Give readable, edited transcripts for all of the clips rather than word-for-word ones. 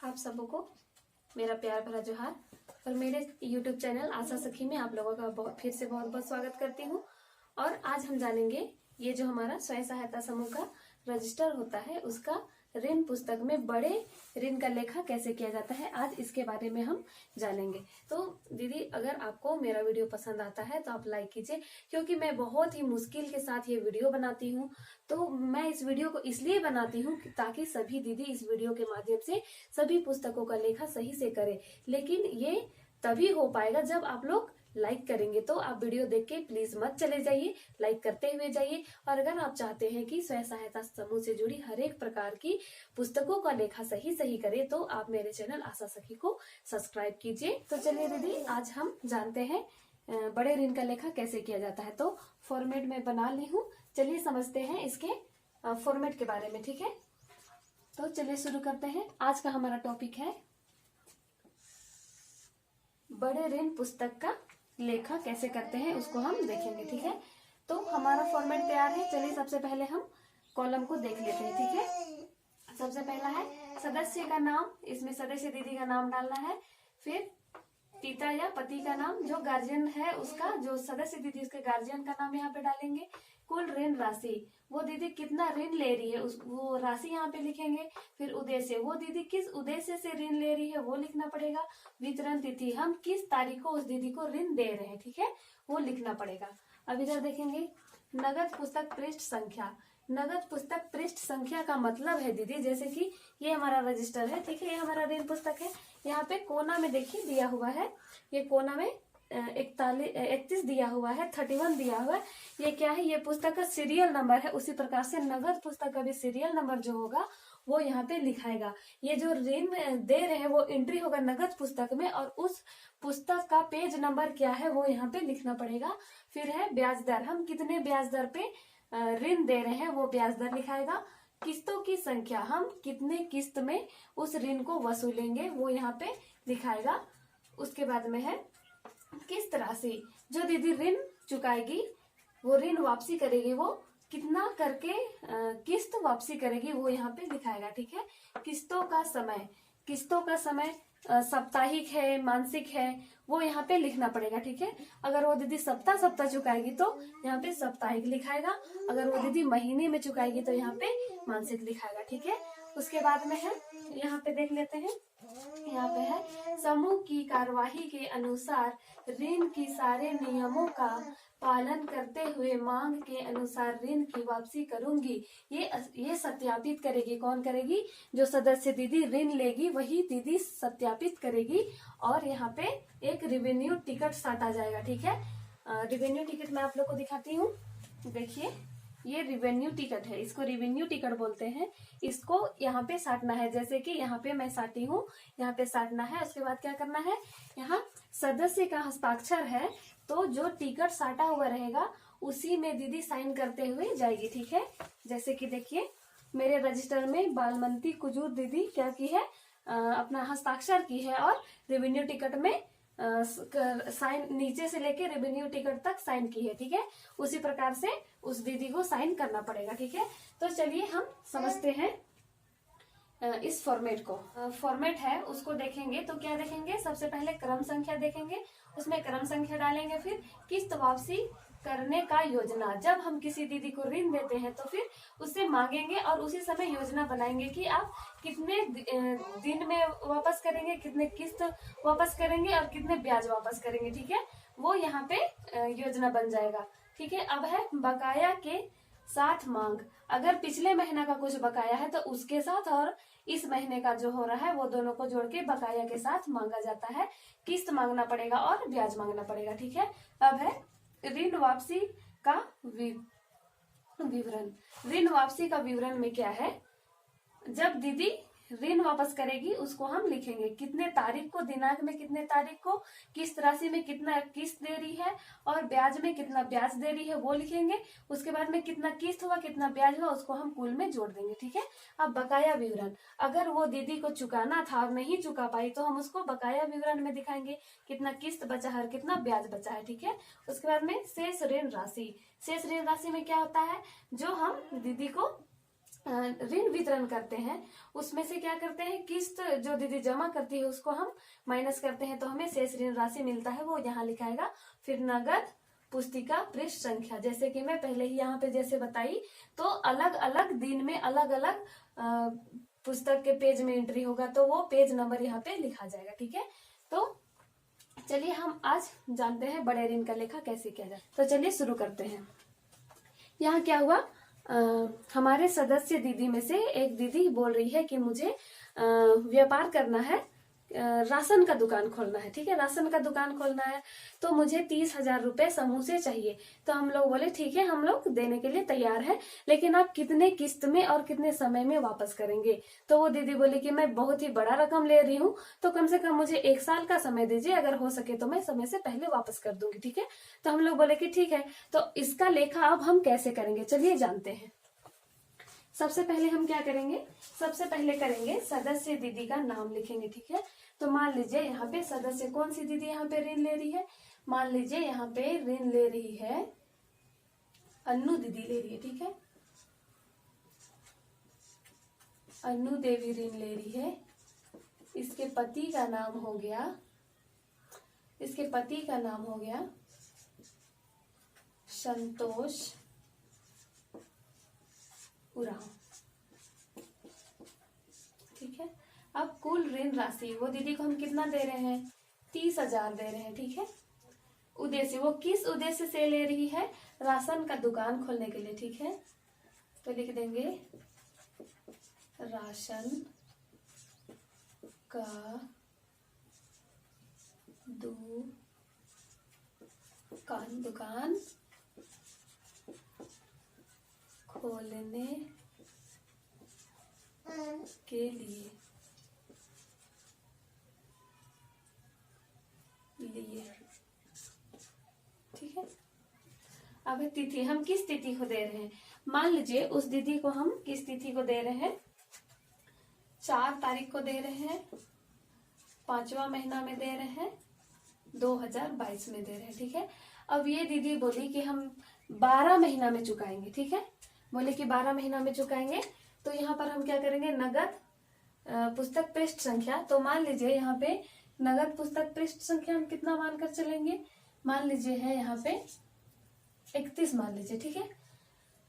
आप सबको मेरा प्यार भरा जोहार और मेरे YouTube चैनल आशा सखी में आप लोगों का फिर से बहुत बहुत स्वागत करती हूँ। और आज हम जानेंगे ये जो हमारा स्वयं सहायता समूह का रजिस्टर होता है उसका ऋण पुस्तक में बड़े ऋण का लेखा कैसे किया जाता है, आज इसके बारे में हम जानेंगे। तो दीदी, अगर आपको मेरा वीडियो पसंद आता है तो आप लाइक कीजिए, क्योंकि मैं बहुत ही मुश्किल के साथ ये वीडियो बनाती हूँ। तो मैं इस वीडियो को इसलिए बनाती हूँ ताकि सभी दीदी इस वीडियो के माध्यम से सभी पुस्तकों का लेखा सही से करें। लेकिन ये तभी हो पाएगा जब आप लोग लाइक करेंगे। तो आप वीडियो देख के प्लीज मत चले जाइए, लाइक करते हुए जाइए। और अगर आप चाहते हैं कि स्वयं सहायता समूह से जुड़ी हर एक प्रकार की पुस्तकों का लेखा सही करें तो आप मेरे चैनल आशा सखी को सब्सक्राइब कीजिए। तो चलिए दीदी, आज हम जानते हैं बड़े ऋण का लेखा कैसे किया जाता है। तो फॉर्मेट में बना ली हूँ, चलिए समझते हैं इसके फॉर्मेट के बारे में। ठीक है, तो चलिए शुरू करते हैं। आज का हमारा टॉपिक है बड़े ऋण पुस्तक का लेखा कैसे करते हैं, उसको हम देखेंगे। ठीक है, तो हमारा फॉर्मेट तैयार है। चलिए सबसे पहले हम कॉलम को देख लेते हैं। ठीक है, सबसे पहला है सदस्य का नाम, इसमें सदस्य दीदी का नाम डालना है। फिर पिता या पति का नाम, जो गार्जियन है उसका, जो सदस्य दीदी उसके गार्जियन का नाम यहाँ पे डालेंगे। कुल ऋण राशि, वो दीदी कितना ऋण ले रही है वो राशि यहाँ पे लिखेंगे। फिर उद्देश्य, वो दीदी किस उद्देश्य से ऋण ले रही है वो लिखना पड़ेगा। वितरण तिथि, हम किस तारीख को उस दीदी को ऋण दे रहे हैं, ठीक है, वो लिखना पड़ेगा। अब इधर देखेंगे नगद पुस्तक पृष्ठ संख्या। नगद पुस्तक पृष्ठ संख्या का मतलब है दीदी, जैसे कि ये हमारा रजिस्टर है, ठीक है, ये हमारा ऋण पुस्तक है। यहाँ पे कोना में देखिए दिया हुआ है, ये कोना में 31 दिया हुआ है, 31 दिया हुआ है। ये क्या है, ये पुस्तक का सीरियल नंबर है। उसी प्रकार से नगद पुस्तक का भी सीरियल नंबर जो होगा वो यहाँ पे लिखाएगा। ये जो ऋण दे रहे हैं वो एंट्री होगा नगद पुस्तक में, और उस पुस्तक का पेज नंबर क्या है वो यहाँ पे लिखना पड़ेगा। फिर है ब्याज दर, हम कितने ब्याज दर पे ऋण दे रहे हैं वो ब्याज दर लिखाएगा। किस्तों की संख्या, हम कितने किस्त में उस ऋण को वसूलेंगे वो यहाँ पे लिखाएगा। उसके बाद में है किस्त राशि, जो दीदी ऋण चुकाएगी, वो ऋण वापसी करेगी, वो कितना करके किस्त वापसी करेगी वो यहाँ पे दिखाएगा। ठीक है, किस्तों का समय, किस्तों का समय साप्ताहिक है, मासिक है, वो यहाँ पे लिखना पड़ेगा। ठीक है, अगर वो दीदी सप्ताह चुकाएगी तो यहाँ पे साप्ताहिक लिखाएगा। अगर वो दीदी महीने में चुकाएगी तो यहाँ पे मासिक लिखाएगा। ठीक है, उसके बाद में है, यहाँ पे देख लेते हैं, यहाँ पे है समूह की कार्यवाही के अनुसार ऋण की सारे नियमों का पालन करते हुए मांग के अनुसार ऋण की वापसी करूंगी। ये सत्यापित करेगी, कौन करेगी, जो सदस्य दीदी ऋण लेगी वही दीदी सत्यापित करेगी। और यहाँ पे एक रिवेन्यू टिकट साटा जाएगा। ठीक है, रिवेन्यू टिकट मैं आप लोग को दिखाती हूँ। देखिए, ये रिवेन्यू टिकट है, इसको रिवेन्यू टिकट बोलते हैं। इसको यहाँ पे साटना है, जैसे कि यहाँ पे मैं साटी हूँ, यहाँ पे साटना है। उसके बाद क्या करना है, यहाँ सदस्य का हस्ताक्षर है, तो जो टिकट साटा हुआ रहेगा उसी में दीदी साइन करते हुए जाएगी। ठीक है, जैसे कि देखिए मेरे रजिस्टर में बालमती कुजूर दीदी क्या की है, अपना हस्ताक्षर की है, और रेवेन्यू टिकट में साइन नीचे से लेके रेवेन्यू टिकट तक साइन की है। ठीक है, उसी प्रकार से उस दीदी को साइन करना पड़ेगा। ठीक है, तो चलिए हम समझते हैं इस फॉर्मेट को। फॉर्मेट है उसको देखेंगे तो क्या देखेंगे, सबसे पहले क्रम संख्या देखेंगे, उसमें क्रम संख्या डालेंगे। फिर किस्त वापसी करने का योजना, जब हम किसी दीदी को ऋण देते हैं तो फिर उससे मांगेंगे और उसी समय योजना बनाएंगे कि आप कितने दिन में वापस करेंगे, कितने किस्त वापस करेंगे और कितने ब्याज वापस करेंगे। ठीक है, वो यहाँ पे योजना बन जाएगा। ठीक है, अब है बकाया के साथ मांग, अगर पिछले महीना का कुछ बकाया है तो उसके साथ और इस महीने का जो हो रहा है वो दोनों को जोड़ के बकाया के साथ मांगा जाता है। किस्त मांगना पड़ेगा और ब्याज मांगना पड़ेगा। ठीक है, अब है ऋण वापसी का विवरण। ऋण वापसी का विवरण में क्या है, जब दीदी ऋण वापस करेगी उसको हम लिखेंगे, कितने तारीख को, दिनांक में कितने तारीख को, किस्त राशि में कितना किस्त दे रही है और ब्याज में कितना ब्याज दे रही है वो लिखेंगे। उसके बाद में कितना किस्त हुआ, कितना ब्याज हुआ, उसको हम कुल में जोड़ देंगे। ठीक है, अब बकाया विवरण, अगर वो दीदी को चुकाना था और नहीं चुका पाई तो हम उसको बकाया विवरण में दिखाएंगे, कितना किस्त बचा है और कितना ब्याज बचा है। ठीक है, उसके बाद में शेष ऋण राशि। शेष ऋण राशि में क्या होता है, जो हम दीदी को ऋण वितरण करते हैं उसमें से क्या करते हैं, किस्त जो दीदी जमा करती है उसको हम माइनस करते हैं, तो हमें शेष ऋण राशि मिलता है, वो यहाँ लिखाएगा। फिर नगद पुस्तिका पृष्ठ संख्या, जैसे कि मैं पहले ही यहाँ पे जैसे बताई, तो अलग अलग दिन में अलग अलग पुस्तक के पेज में एंट्री होगा, तो वो पेज नंबर यहाँ पे लिखा जाएगा। ठीक है, तो चलिए हम आज जानते हैं बड़े ऋण का लेखा कैसे किया जाए। तो चलिए शुरू करते हैं। यहाँ क्या हुआ, हमारे सदस्य दीदी में से एक दीदी बोल रही है कि मुझे व्यापार करना है, राशन का दुकान खोलना है। ठीक है, राशन का दुकान खोलना है, तो मुझे 30,000 रुपए समूह से चाहिए। तो हम लोग बोले ठीक है, हम लोग देने के लिए तैयार है, लेकिन आप कितने किस्त में और कितने समय में वापस करेंगे। तो वो दीदी बोली कि मैं बहुत ही बड़ा रकम ले रही हूँ, तो कम से कम मुझे 1 साल का समय दीजिए, अगर हो सके तो मैं समय से पहले वापस कर दूंगी। ठीक है, तो हम लोग बोले कि ठीक है, तो इसका लेखा अब हम कैसे करेंगे, चलिए जानते हैं। सबसे पहले हम क्या करेंगे, सबसे पहले करेंगे सदस्य दीदी का नाम लिखेंगे। ठीक है, तो मान लीजिए यहाँ पे सदस्य कौन सी दीदी यहाँ पे ऋण ले रही है, मान लीजिए यहाँ पे ऋण ले रही है अन्नू दीदी ले रही है। ठीक है, अन्नू देवी ऋण ले रही है। इसके पति का नाम हो गया, इसके पति का नाम हो गया संतोष उरांव। ठीक है, अब कुल ऋण राशि वो दीदी को हम कितना दे रहे हैं, 30,000 दे रहे हैं। ठीक है, उद्देश्य वो किस उद्देश्य से ले रही है, राशन का दुकान खोलने के लिए। ठीक है, तो लिख देंगे राशन का दुकान खोलने के लिए ठीक है। अब है तिथि, हम किस तिथि को दे रहे हैं, मान लीजिए उस दीदी को हम किस तिथि को दे रहे हैं, 4 तारीख को दे रहे हैं, 5वां महीना में दे रहे हैं, 2022 में दे रहे हैं। ठीक है, अब ये दीदी बोली कि हम 12 महीना में चुकाएंगे। ठीक है, बोले कि 12 महीना में चुकाएंगे, तो यहाँ पर हम क्या करेंगे, नगद पुस्तक पृष्ठ संख्या। तो मान लीजिए यहाँ पे नगद पुस्तक पृष्ठ संख्या हम कितना मानकर चलेंगे, मान लीजिए है यहाँ पे 31 मान लीजिए। ठीक है,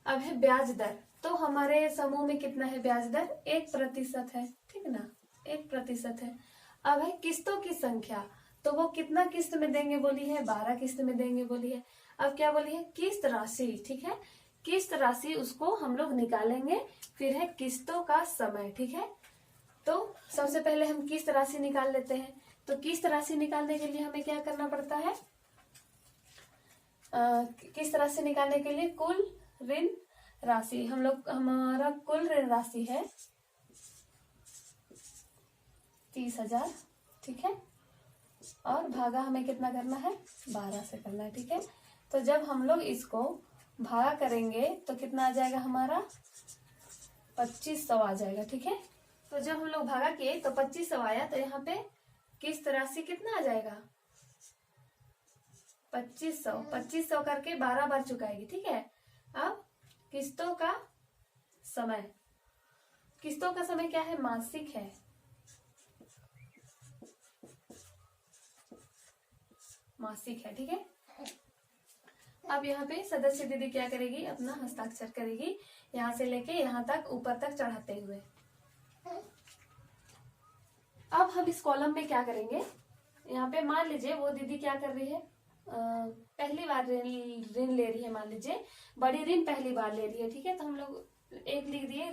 अब है ब्याज दर, तो हमारे समूह में कितना है ब्याज दर, 1% है। ठीक है ना, 1% है। अब है किस्तों की संख्या, तो वो कितना किस्त में देंगे बोली है, 12 किस्त में देंगे बोली है। अब क्या बोली है, किस्त राशि। ठीक है, किस्त राशि उसको हम लोग निकालेंगे। फिर है किस्तों का समय। ठीक है, तो सबसे पहले हम किस्त राशि निकाल लेते हैं। तो किस्त राशि निकालने के लिए हमें क्या करना पड़ता है, किस्त राशि निकालने के लिए कुल ऋण राशि, हम लोग हमारा कुल ऋण राशि है 30,000। ठीक है, और भागा हमें कितना करना है, 12 से करना है। ठीक है, तो जब हम लोग इसको भागा करेंगे तो कितना आ जाएगा हमारा, 2500 आ जाएगा। ठीक है, तो जब हम लोग भागा किए तो 2500 आया, तो यहाँ पे किस्त राशि कितना आ जाएगा, 2500 करके 12 बार चुकाएगी। ठीक है, अब किस्तों का समय, किस्तों का समय क्या है, मासिक है, मासिक है। ठीक है, अब यहाँ पे सदस्य दीदी क्या करेगी, अपना हस्ताक्षर करेगी, यहाँ से लेके यहाँ तक ऊपर तक चढ़ाते हुए। अब हम इस कॉलम में क्या करेंगे, यहाँ पे मान लीजिए वो दीदी क्या कर रही है, पहली बार ऋण ले रही है, मान लीजिए बड़ी ऋण पहली बार ले रही है। ठीक है, तो हम लोग 1 लिख दिए,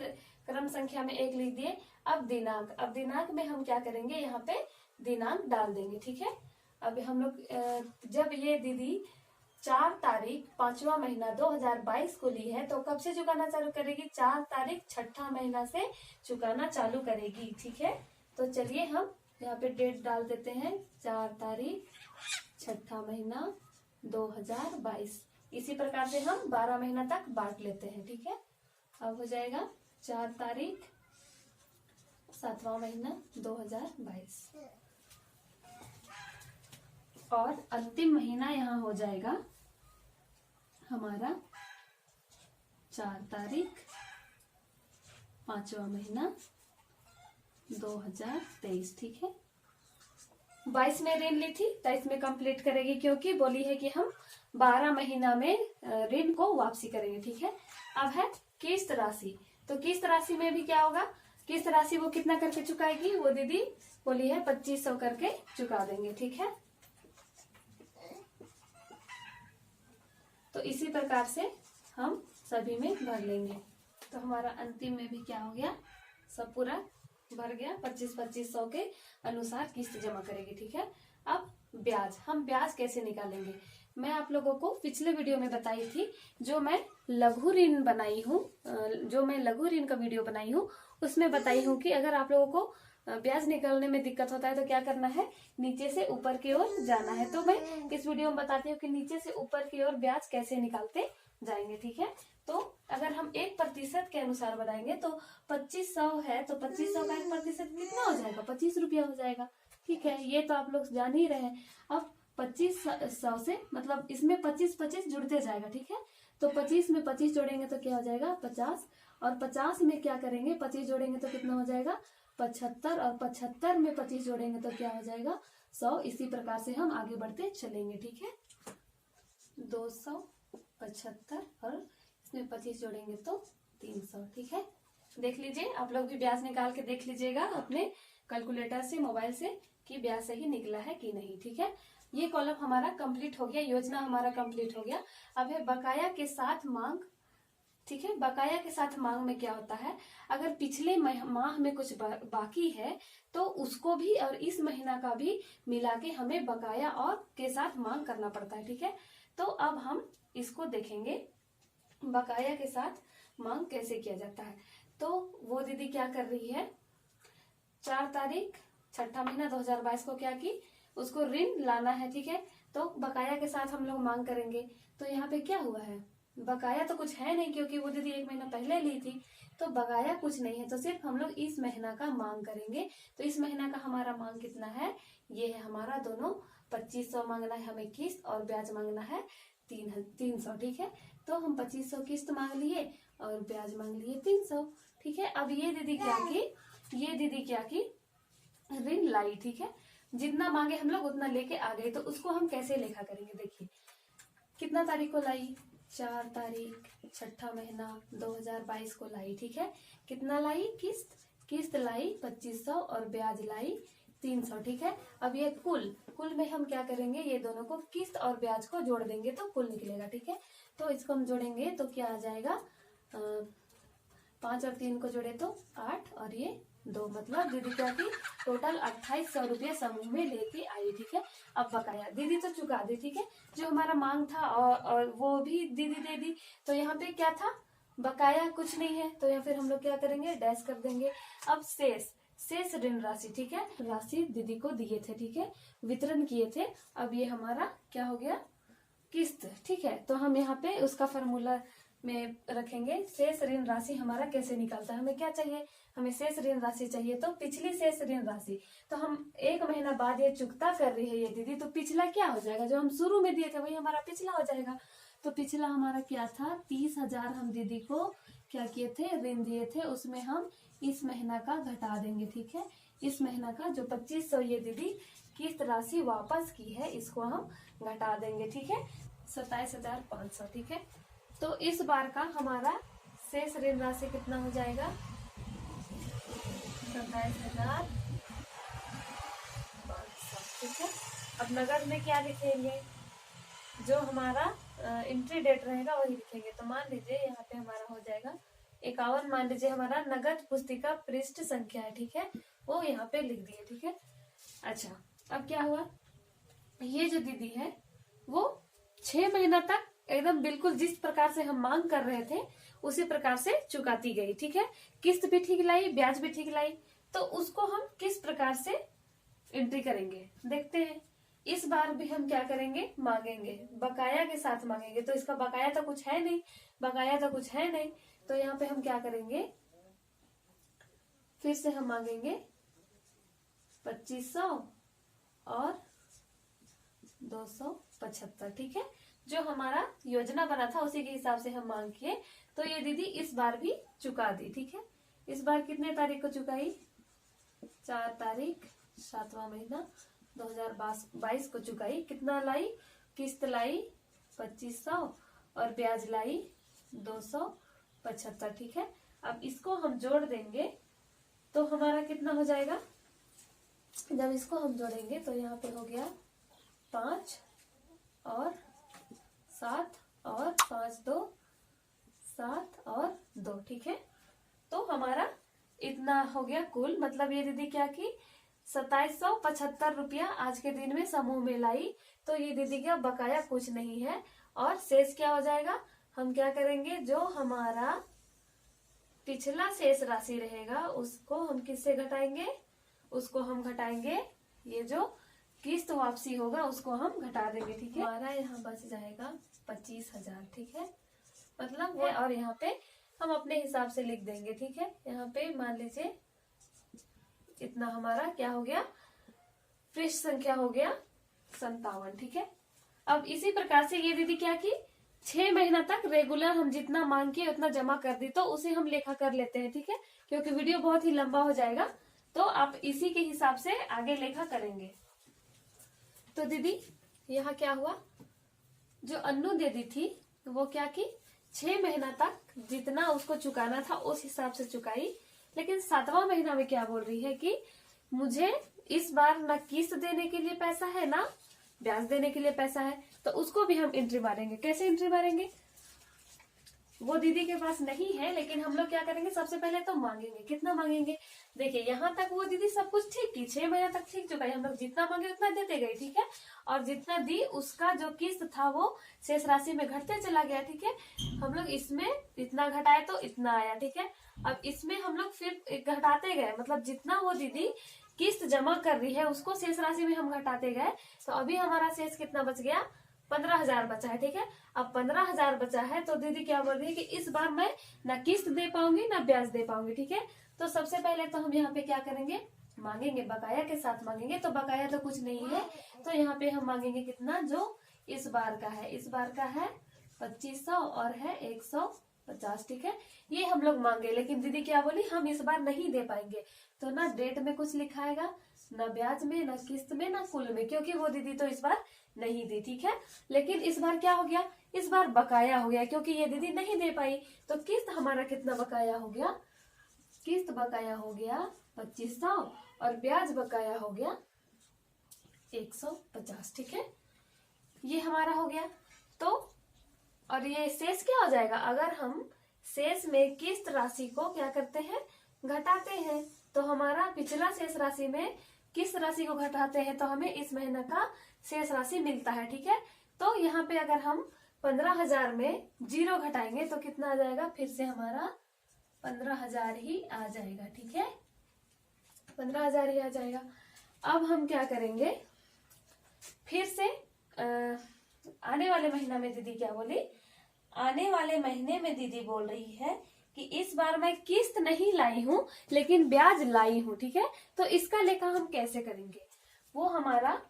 क्रम संख्या में 1 लिख दिए। अब दिनांक, अब दिनांक में हम क्या करेंगे, यहाँ पे दिनांक डाल देंगे। ठीक है, अब हम लोग जब ये दीदी 4 तारीख 5वां महीना 2022 को ली है, तो कब से चुकाना चालू करेगी, 4 तारीख 6ठा महीना से चुकाना चालू करेगी। ठीक है, तो चलिए हम यहाँ पे डेट डाल देते हैं, 4 तारीख 6ठा महीना 2022। इसी प्रकार से हम 12 महीना तक बांट लेते हैं। ठीक है, अब हो जाएगा 4 तारीख 7वां महीना 2022, और अंतिम महीना यहाँ हो जाएगा हमारा 4 तारीख 5वां महीना 2023, ठीक है। 22 में ऋण ली थी, 23 में कंप्लीट करेगी, क्योंकि बोली है कि हम 12 महीना में ऋण को वापसी करेंगे, ठीक है। अब है किस्त राशि, तो किस्त राशि में भी क्या होगा, किस्त राशि वो कितना करके चुकाएगी, वो दीदी बोली है 2500 करके चुका देंगे, ठीक है। तो इसी प्रकार से हम सभी में भर लेंगे। तो हमारा अंतिम में भी क्या हो गया, सब पूरा भर गया। 2500 के अनुसार किस्त जमा करेगी, ठीक है। अब ब्याज, हम ब्याज कैसे निकालेंगे, मैं आप लोगों को पिछले वीडियो में बताई थी। जो मैं लघु ऋण बनाई हूँ, जो मैं लघु ऋण का वीडियो बनाई हूँ, उसमें बताई हूँ कि अगर आप लोगों को ब्याज निकालने में दिक्कत होता है तो क्या करना है, नीचे से ऊपर की ओर जाना है। तो मैं इस वीडियो में बताती हूँ कि नीचे से ऊपर की ओर ब्याज कैसे निकालते जाएंगे, ठीक है। तो अगर हम 1% के अनुसार बनाएंगे तो 2500 है, तो 2500 का 1% कितना हो जाएगा, 25 रुपया हो जाएगा, ठीक है। ये तो आप लोग जान ही रहे हैं। अब 2500 से मतलब इसमें 25 जुड़ते जाएगा, ठीक है। तो 25 में 25 जोड़ेंगे तो क्या हो जाएगा 50, और 50 में क्या करेंगे 25 जोड़ेंगे तो कितना हो जाएगा 75, और 75 में 25 जोड़ेंगे तो क्या हो जाएगा 100। इसी प्रकार से हम आगे बढ़ते चलेंगे, ठीक है। 275 और इसमें 25 जोड़ेंगे तो 300, ठीक है। देख लीजिए, आप लोग भी ब्याज निकाल के देख लीजिएगा अपने कैलकुलेटर से, मोबाइल से, कि ब्याज सही निकला है कि नहीं, ठीक है। ये कॉलम हमारा कंप्लीट हो गया, योजना हमारा कंप्लीट हो गया। अब है बकाया के साथ मांग, ठीक है। बकाया के साथ मांग में क्या होता है, अगर पिछले माह में कुछ बाकी है तो उसको भी और इस महीना का भी मिला के हमें बकाया और के साथ मांग करना पड़ता है, ठीक है। तो अब हम इसको देखेंगे बकाया के साथ मांग कैसे किया जाता है। तो वो दीदी क्या कर रही है, 4 तारीख 6ठा महीना 2022 को क्या की, उसको ऋण लाना है, ठीक है। तो बकाया के साथ हम लोग मांग करेंगे। तो यहाँ पे क्या हुआ है, बकाया तो कुछ है नहीं, क्योंकि वो दीदी 1 महीना पहले ली थी, तो बकाया कुछ नहीं है। तो सिर्फ हम लोग इस महीना का मांग करेंगे। तो इस महीना का हमारा मांग कितना है, ये है हमारा दोनों 2500 मांगना है हमें किस्त, और ब्याज मांगना है 300, ठीक है। तो हम 2500 किस्त मांग लिए और ब्याज मांग लिए 300, ठीक है। अब ये दीदी क्या की ऋण लाई, ठीक है। जितना मांगे हम लोग उतना लेके आ गए। तो उसको हम कैसे लेखा करेंगे, देखिए कितना तारीख को लाई, 4 तारीख 6ठा महीना 2022 को लाई, ठीक है। कितना लाई, किस्त लाई 2500 और ब्याज लाई 300, ठीक है। अब ये कुल में हम क्या करेंगे, ये दोनों को किस्त और ब्याज को जोड़ देंगे तो कुल निकलेगा, ठीक है। तो इसको हम जोड़ेंगे तो क्या आ जाएगा, 5 और 3 को जोड़े तो 8 और ये 2, मतलब दीदी क्या की टोटल 2800 रुपये समूह में लेके आई, ठीक है। अब बकाया दीदी तो चुका दी, ठीक है। जो हमारा मांग था और वो भी दीदी दे दी। तो यहाँ पे क्या था, बकाया कुछ नहीं है, तो या फिर हम लोग क्या करेंगे, डैश कर देंगे। अब शेष ऋण राशि, ठीक है, राशि दीदी को दिए थे, ठीक है, वितरण किए थे। अब ये हमारा क्या हो गया, किस्त, ठीक है। तो हम यहाँ पे उसका फॉर्मूला में रखेंगे। शेष ऋण राशि हमारा कैसे निकलता है, हमें क्या चाहिए, हमें शेष ऋण राशि चाहिए। तो पिछली शेष ऋण राशि, तो हम 1 महीना बाद ये चुकता कर रही है ये दीदी, तो पिछला क्या हो जाएगा, जो हम शुरू में दिए थे वही हमारा पिछला हो जाएगा। तो पिछला हमारा क्या था, 30,000 हम दीदी को क्या किए थे, ऋण दिए थे, उसमें हम इस महीना का घटा देंगे, ठीक है। इस महीना का जो 2500 ये दीदी किस्त राशि वापस की है, इसको हम घटा देंगे, ठीक है। 27,500, ठीक है। तो इस बार का हमारा शेष ऋण राशि कितना हो जाएगा, 27,500, ठीक है। अब नगद में क्या लिखेंगे, जो हमारा एंट्री डेट रहेगा वही लिखेंगे। तो मान लीजिए यहाँ पे हमारा हो जाएगा 51, मान लीजिए हमारा नगद पुस्तिका पृष्ठ संख्या है, ठीक है, वो यहाँ पे लिख दिए, ठीक है। अच्छा, अब क्या हुआ, ये जो दीदी है वो 6 महीना तक एकदम बिल्कुल जिस प्रकार से हम मांग कर रहे थे उसी प्रकार से चुकाती गई, ठीक है। किस्त भी ठीक लाई, ब्याज भी ठीक लाई। तो उसको हम किस प्रकार से एंट्री करेंगे देखते हैं। इस बार भी हम क्या करेंगे, मांगेंगे, बकाया के साथ मांगेंगे। तो इसका बकाया तो कुछ है नहीं, तो यहाँ पे हम क्या करेंगे, फिर से हम मांगेंगे 2500 और 275, ठीक है। जो हमारा योजना बना था उसी के हिसाब से हम मांग किए। तो ये दीदी इस बार भी चुका दी, ठीक है। इस बार कितने तारीख को चुकाई? 4 तारीख 7वां महीना 2022 को चुकाई। कितना लाई? किस्त लाई 2500 और ब्याज लाई 275। ठीक है, अब इसको हम जोड़ देंगे तो हमारा कितना हो जाएगा? जब इसको हम जोड़ेंगे तो यहाँ पे हो गया 5 और 7 और 5 2 7 और 2। ठीक है, तो हमारा इतना हो गया कुल। मतलब ये दीदी क्या की 2775 रुपया आज के दिन में समूह में लाई। तो ये दीदी का बकाया कुछ नहीं है। और शेष क्या हो जाएगा? हम क्या करेंगे, जो हमारा पिछला शेष राशि रहेगा उसको हम किससे घटाएंगे? उसको हम घटाएंगे, ये जो किस्त वापसी होगा उसको हम घटा देंगे। ठीक है, हमारा यहाँ बच जाएगा 25,000। ठीक है, मतलब है। और यहाँ पे हम अपने हिसाब से लिख देंगे। ठीक है, यहाँ पे मान लीजिए इतना हमारा क्या हो गया? पृष्ठ संख्या हो गया 57। ठीक है, अब इसी प्रकार से ये दीदी क्या की 6 महीना तक रेगुलर हम जितना मांग के उतना जमा कर दी, तो उसे हम लेखा कर लेते हैं। ठीक है, क्योंकि वीडियो बहुत ही लंबा हो जाएगा, तो आप इसी के हिसाब से आगे लेखा करेंगे। तो दीदी यहाँ क्या हुआ, जो अन्नू दीदी थी वो क्या की 6 महीना तक जितना उसको चुकाना था उस हिसाब से चुकाई। लेकिन 7वां महीना में क्या बोल रही है कि मुझे इस बार ना किस्त देने के लिए पैसा है ना ब्याज देने के लिए पैसा है। तो उसको भी हम एंट्री मारेंगे। कैसे एंट्री मारेंगे? वो दीदी के पास नहीं है, लेकिन हम लोग क्या करेंगे, सबसे पहले तो मांगेंगे। कितना मांगेंगे? देखिए यहाँ तक वो दीदी सब कुछ ठीक की, 6 महीना तक ठीक चुका है। हम लोग जितना मांगे उतना देते गए। ठीक है, और जितना दी उसका जो किस्त था वो शेष राशि में घटते चला गया। ठीक है, हम लोग इसमें इतना घटाए तो इतना आया। ठीक है, अब इसमें हम लोग फिर घटाते गए, मतलब जितना वो दीदी किस्त जमा कर रही है उसको शेष राशि में हम घटाते गए। तो अभी हमारा शेष कितना बच गया? 15,000 बचा है। ठीक है, अब 15,000 बचा है तो दीदी क्या बोल रही है कि इस बार मैं ना किस्त दे पाऊंगी ना ब्याज दे पाऊंगी। ठीक है, तो सबसे पहले तो हम यहाँ पे क्या करेंगे, मांगेंगे, बकाया के साथ मांगेंगे। तो बकाया तो कुछ नहीं है, तो यहाँ पे हम मांगेंगे कितना, जो इस बार का है। इस बार का है 2500 और है 150। ठीक है, ये हम लोग मांगे। लेकिन दीदी क्या बोली, हम इस बार नहीं दे पाएंगे। तो ना डेट में कुछ लिखाएगा, ना ब्याज में, ना किस्त में, ना कुल में, क्योंकि वो दीदी तो इस बार नहीं दी। ठीक है, लेकिन इस बार क्या हो गया, इस बार बकाया हो गया, क्योंकि ये दीदी नहीं दे पाई। तो किस्त हमारा कितना बकाया हो गया? किस्त बकाया हो गया 2500 और ब्याज बकाया हो गया 150। ठीक है, ये हमारा हो गया। तो और ये शेष क्या हो जाएगा, अगर हम शेष में किस्त राशि को क्या करते हैं, घटाते हैं, तो हमारा पिछला शेष राशि में किस्त राशि को घटाते हैं तो हमें इस महीने का शेष राशि मिलता है। ठीक है, तो यहाँ पे अगर हम 15,000 में 0 घटाएंगे तो कितना आ जाएगा, फिर से हमारा 15,000 ही आ जाएगा। ठीक है, 15,000 ही आ जाएगा। अब हम क्या करेंगे, फिर से आने वाले महीना में दीदी क्या बोली, आने वाले महीने में दीदी बोल रही है कि इस बार मैं किस्त नहीं लाई हूँ लेकिन ब्याज लाई हूँ। ठीक है, तो इसका लेखा हम कैसे करेंगे, वो हमारा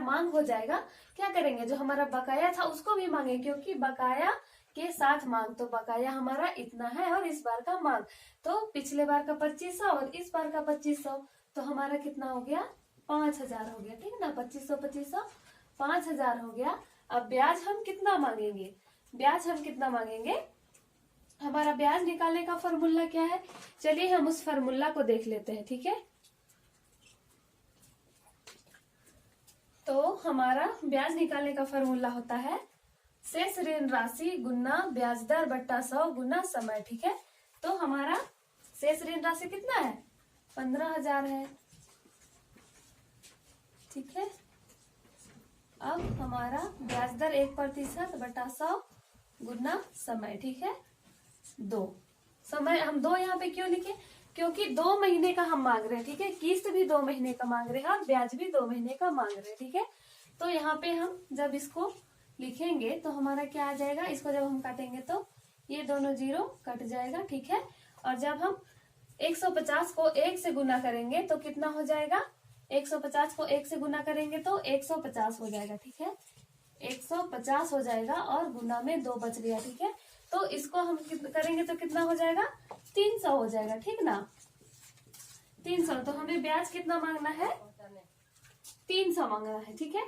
मांग हो जाएगा। क्या करेंगे, जो हमारा बकाया था उसको भी मांगे, क्योंकि बकाया के साथ मांग। तो बकाया हमारा इतना है और इस बार का मांग, तो पिछले बार का 2500 और इस बार का 2500, तो हमारा कितना हो गया, 5,000 हो गया। ठीक ना, 2500 2500 5,000 हो गया। अब ब्याज हम कितना मांगेंगे, ब्याज हम कितना मांगेंगे, हमारा ब्याज निकालने का फॉर्मूला क्या है, चलिए हम उस फॉर्मूला को देख लेते हैं। ठीक है, तो हमारा ब्याज निकालने का फॉर्मूला होता है शेष ऋण राशि गुना ब्याज दर बट्टा 100 गुना समय। ठीक है, तो हमारा शेष ऋण राशि कितना है, 15,000 है। ठीक है, अब हमारा ब्याज दर 1% बटा 100 गुना समय। ठीक है, 2 समय हम 2 यहाँ पे क्यों लिखे, क्योंकि 2 महीने का हम मांग रहे हैं। ठीक है, किस्त भी 2 महीने का मांग रहे हैं और ब्याज भी 2 महीने का मांग रहे हैं। ठीक है, तो यहाँ पे हम जब इसको लिखेंगे तो हमारा क्या आ जाएगा, इसको जब हम काटेंगे तो ये दोनों 0 कट जाएगा। ठीक है, और जब हम 150 को 1 से गुना करेंगे तो कितना हो जाएगा, 150 को 1 से गुना करेंगे तो 150 हो जाएगा। ठीक है, 150 हो जाएगा और गुना में 2 बच गया। ठीक है, तो इसको हम करेंगे तो कितना हो जाएगा, 300 हो जाएगा, ठीक ना। 300, तो हमें ब्याज कितना मांगना है, 300 मांगना है, ठीक है।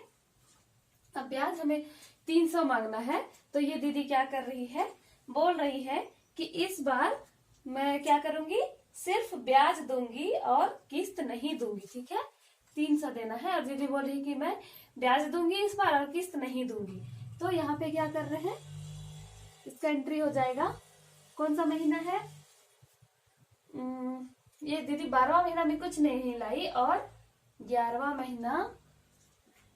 अब ब्याज हमें 300 मांगना है, तो ये दीदी क्या कर रही है, बोल रही है कि इस बार मैं क्या करूंगी, सिर्फ ब्याज दूंगी और किस्त नहीं दूंगी, ठीक है। 300 देना है और दीदी बोल रही कि मैं ब्याज दूंगी इस बार और किस्त नहीं दूंगी। तो यहाँ पे क्या कर रहे हैं, इसका एंट्री हो जाएगा, कौन सा महीना है, ये दीदी 12वां महीना में कुछ नहीं लाई और 11वां महीना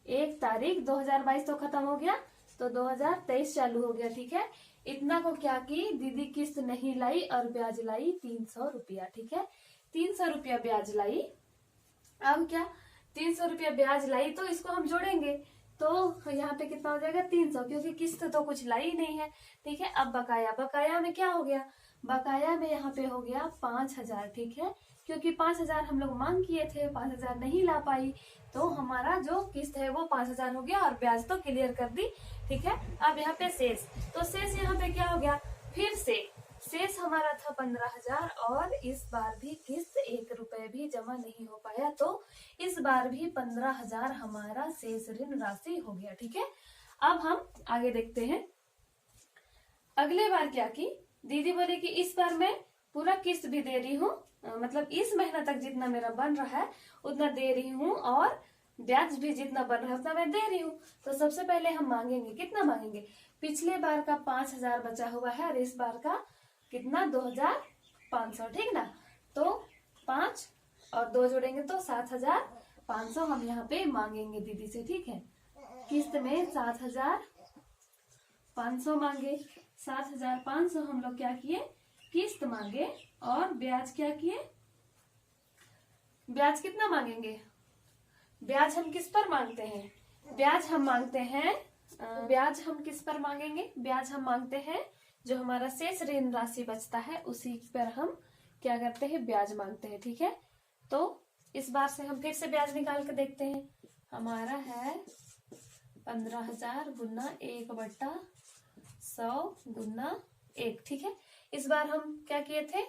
1 तारीख 2022 तो खत्म हो गया, तो 2023 चालू हो गया, ठीक है। इतना को क्या की दीदी, किस्त नहीं लाई और ब्याज लाई 300 रुपया, ठीक है। 300 रुपया ब्याज लाई। अब क्या, 300 रुपया ब्याज लाई तो इसको हम जोड़ेंगे, तो यहाँ पे कितना हो जाएगा, 300, क्योंकि किस्त तो कुछ लाई नहीं है, ठीक है। अब बकाया, बकाया में क्या हो गया, बकाया में यहाँ पे हो गया 5000, ठीक है, क्योंकि 5000 हम लोग मांग किए थे, 5000 नहीं ला पाई, तो हमारा जो किस्त है वो 5000 हो गया और ब्याज तो क्लियर कर दी, ठीक है। अब यहाँ पे शेष, तो शेष यहाँ पे क्या हो गया, फिर से शेष हमारा था 15000 और इस बार भी किस्त 1 रुपए भी जमा नहीं हो पाया, तो इस बार भी 15000 हमारा शेष ऋण राशि हो गया, ठीक है। अब हम आगे देखते हैं। अगले बार क्या की दीदी बोले कि इस बार मैं पूरा किस्त भी दे रही हूँ, मतलब इस महीना तक जितना मेरा बन रहा है उतना दे रही हूँ और ब्याज भी जितना बन रहा है उतना मैं दे रही हूँ। तो सबसे पहले हम मांगेंगे, कितना मांगेंगे, पिछले बार का 5000 बचा हुआ है और इस बार का कितना, 2500, ठीक ना। तो 5 और 2 जोड़ेंगे तो 7500 हम यहाँ पे मांगेंगे दीदी से, ठीक है। किस्त में 7500 मांगे, 7500 हम लोग क्या किए, किस्त मांगे और ब्याज क्या किए, ब्याज कितना मांगेंगे, ब्याज हम किस पर मांगते हैं, ब्याज हम मांगते हैं, ब्याज हम किस पर मांगेंगे, ब्याज हम मांगते हैं जो हमारा शेष ऋण राशि बचता है उसी पर हम क्या करते हैं, ब्याज मांगते हैं, ठीक है। तो इस बार से हम फिर से ब्याज निकाल के देखते हैं, हमारा है 15000 गुना 1/100 गुना 1, ठीक है। इस बार हम क्या किए थे,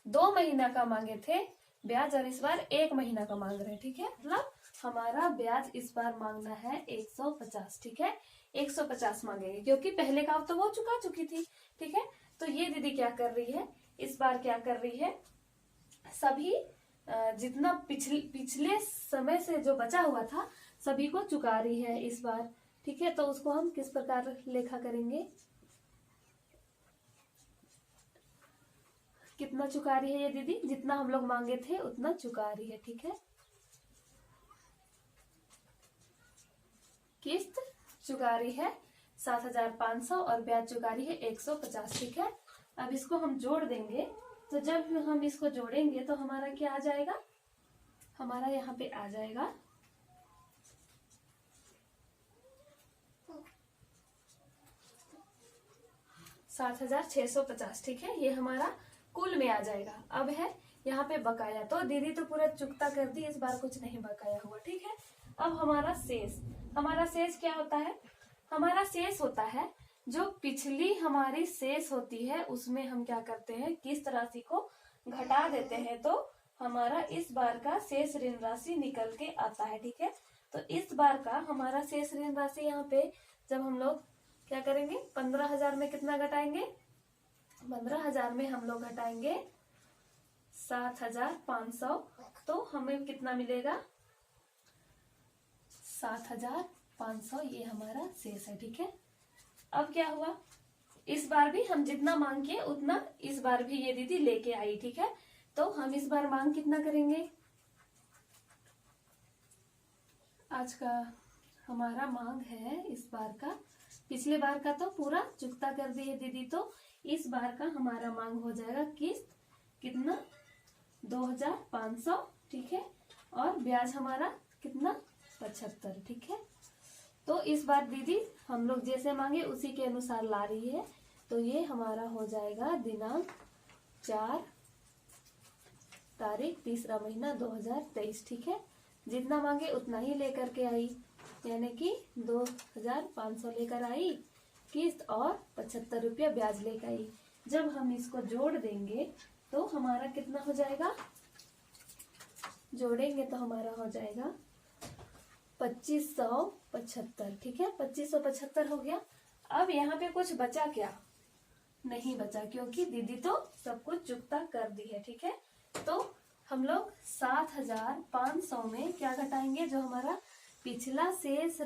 2 महीना का मांगे थे ब्याज और इस बार 1 महीना का मांग रहे हैं, ठीक है। मतलब हमारा ब्याज इस बार मांगना है 150, ठीक है। 150 मांगेंगे क्योंकि पहले का तो वो चुकी थी, ठीक है। तो ये दीदी क्या कर रही है, इस बार क्या कर रही है, सभी जितना पिछले समय से जो बचा हुआ था सभी को चुका रही है इस बार, ठीक है। तो उसको हम किस प्रकार लेखा करेंगे, कितना चुका रही है ये दीदी, जितना हम लोग मांगे थे उतना चुका रही है, ठीक है। किस्त चुका रही है 7500 और ब्याज चुका रही है 150, ठीक है। अब इसको हम जोड़ देंगे, तो जब हम इसको जोड़ेंगे तो हमारा क्या आ जाएगा, हमारा यहाँ पे आ जाएगा 7650, ठीक है। ये हमारा कुल में आ जाएगा। अब है यहाँ पे बकाया, तो दीदी तो पूरा चुकता कर दी, इस बार कुछ नहीं बकाया हुआ, ठीक है। अब हमारा शेष, हमारा शेष क्या होता है, हमारा शेष होता है जो पिछली हमारी शेष होती है उसमें हम क्या करते हैं, किस्त राशि को घटा देते हैं, तो हमारा इस बार का शेष ऋण राशि निकल के आता है, ठीक है। तो इस बार का हमारा शेष ऋण राशि यहाँ पे जब हम लोग क्या करेंगे, 15000 में कितना घटाएंगे, 15000 में हम लोग घटाएंगे 7500, तो हमें कितना मिलेगा, 7500, ये हमारा शेष है, ठीक है। अब क्या हुआ, इस बार भी हम जितना मांग किए उतना इस बार भी ये दीदी लेके आई, ठीक है। तो हम इस बार मांग कितना करेंगे, आज का हमारा मांग है इस बार का, पिछले बार का तो पूरा चुकता कर दी है दीदी, तो इस बार का हमारा मांग हो जाएगा किस्त कितना, 2500, ठीक है। और ब्याज हमारा कितना, 75, ठीक है। तो इस बार दीदी हम लोग जैसे मांगे उसी के अनुसार ला रही है, तो ये हमारा हो जाएगा दिनांक 4 तारीख 3रा महीना 2023, ठीक है। जितना मांगे उतना ही लेकर के आई, यानी कि 2500 लेकर आई किस्त और 75 रुपया ब्याज लेकर आई। जब हम इसको जोड़ देंगे तो हमारा कितना हो जाएगा, जोड़ेंगे तो हमारा हो जाएगा 2575। ठीक है, 2575 हो गया। अब यहाँ पे कुछ बचा क्या, नहीं बचा, क्योंकि दीदी तो सब कुछ चुकता कर दी है। ठीक है, तो हम लोग 7500 में क्या घटाएंगे, जो हमारा पिछला शेष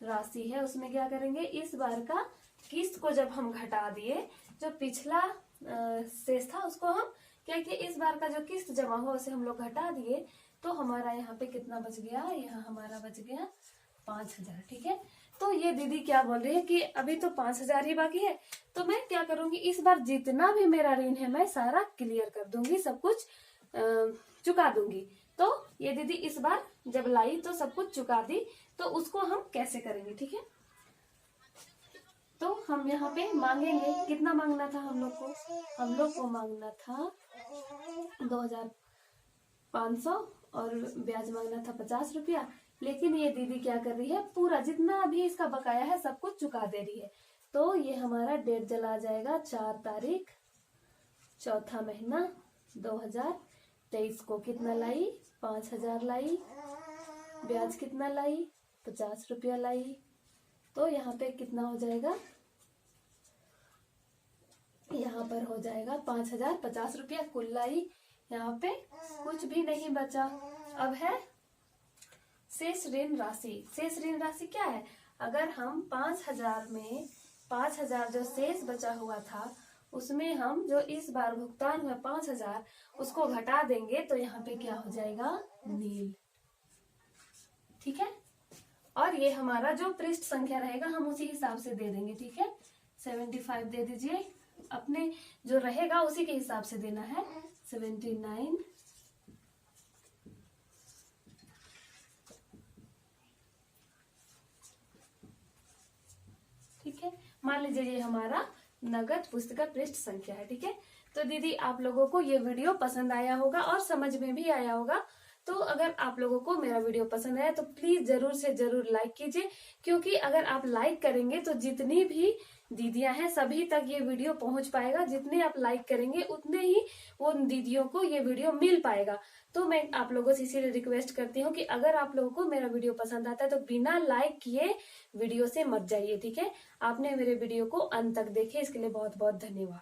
राशि है उसमें क्या करेंगे, इस बार का किस्त को जब हम घटा दिए, जो पिछला शेष था उसको हम क्या किए, इस बार का जो किस्त जमा हुआ उसे हम लोग घटा दिए, तो हमारा यहाँ पे कितना बच गया, यहाँ हमारा बच गया 5000। ठीक है, तो ये दीदी क्या बोल रही है कि अभी तो 5000 ही बाकी है, तो मैं क्या करूंगी, इस बार जितना भी मेरा ऋण है मैं सारा क्लियर कर दूंगी, सब कुछ चुका दूंगी। तो ये दीदी इस बार जब लाई तो सब कुछ चुका दी, तो उसको हम कैसे करेंगे। ठीक है, तो हम यहाँ पे मांगेंगे, कितना मांगना था हम लोग को मांगना था 2500 और ब्याज मांगना था 50 रुपया। लेकिन ये दीदी क्या कर रही है, पूरा जितना भी इसका बकाया है सब कुछ चुका दे रही है। तो ये हमारा डेट चला जाएगा 4 तारीख चौथा महीना 2023 को। कितना लाई, 5000 लाई, ब्याज कितना लाई, 50 रुपया लाई। तो यहाँ पे कितना हो जाएगा, यहाँ पर हो जाएगा 5050 रुपया कुल लाई। यहाँ पे कुछ भी नहीं बचा। अब है शेष ऋण राशि। शेष ऋण राशि क्या है, अगर हम 5000 में 5000 जो शेष बचा हुआ था उसमें हम जो इस बार भुगतान हुआ 5000 उसको घटा देंगे तो यहाँ पे क्या हो जाएगा, नील। ठीक है, और ये हमारा जो पृष्ठ संख्या रहेगा हम उसी हिसाब से दे देंगे। ठीक है, 75 दे दीजिए, अपने जो रहेगा उसी के हिसाब से देना है। 79 ठीक है, मान लीजिए ये हमारा नगद पुस्तक पृष्ठ संख्या है। ठीक है, तो दीदी आप लोगों को ये वीडियो पसंद आया होगा और समझ में भी आया होगा। तो अगर आप लोगों को मेरा वीडियो पसंद आया तो प्लीज जरूर से जरूर लाइक कीजिए, क्योंकि अगर आप लाइक करेंगे तो जितनी भी दीदियां हैं सभी तक ये वीडियो पहुंच पाएगा। जितने आप लाइक करेंगे उतने ही वो दीदियों को ये वीडियो मिल पाएगा। तो मैं आप लोगों से इसीलिए रिक्वेस्ट करती हूँ कि अगर आप लोगों को मेरा वीडियो पसंद आता है तो बिना लाइक किए वीडियो से मत जाइए। ठीक है, आपने मेरे वीडियो को अंत तक देखे इसके लिए बहुत बहुत धन्यवाद।